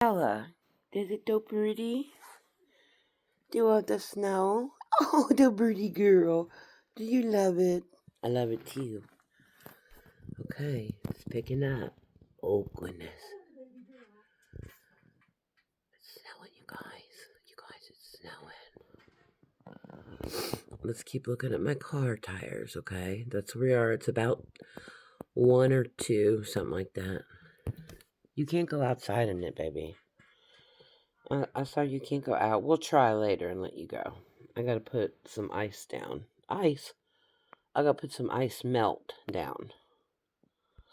Ella, is it so pretty? Do you want the snow? Oh, the pretty girl. Do you love it? I love it too. Okay, it's picking up. Oh, goodness. It's snowing, you guys. You guys, it's snowing. Let's keep looking at my car tires, okay? That's where we are. It's about 1 or 2, something like that. You can't go outside in it, baby. I saw you can't go out. We'll try later and let you go. I gotta put some ice down. Ice? I gotta put some ice melt down.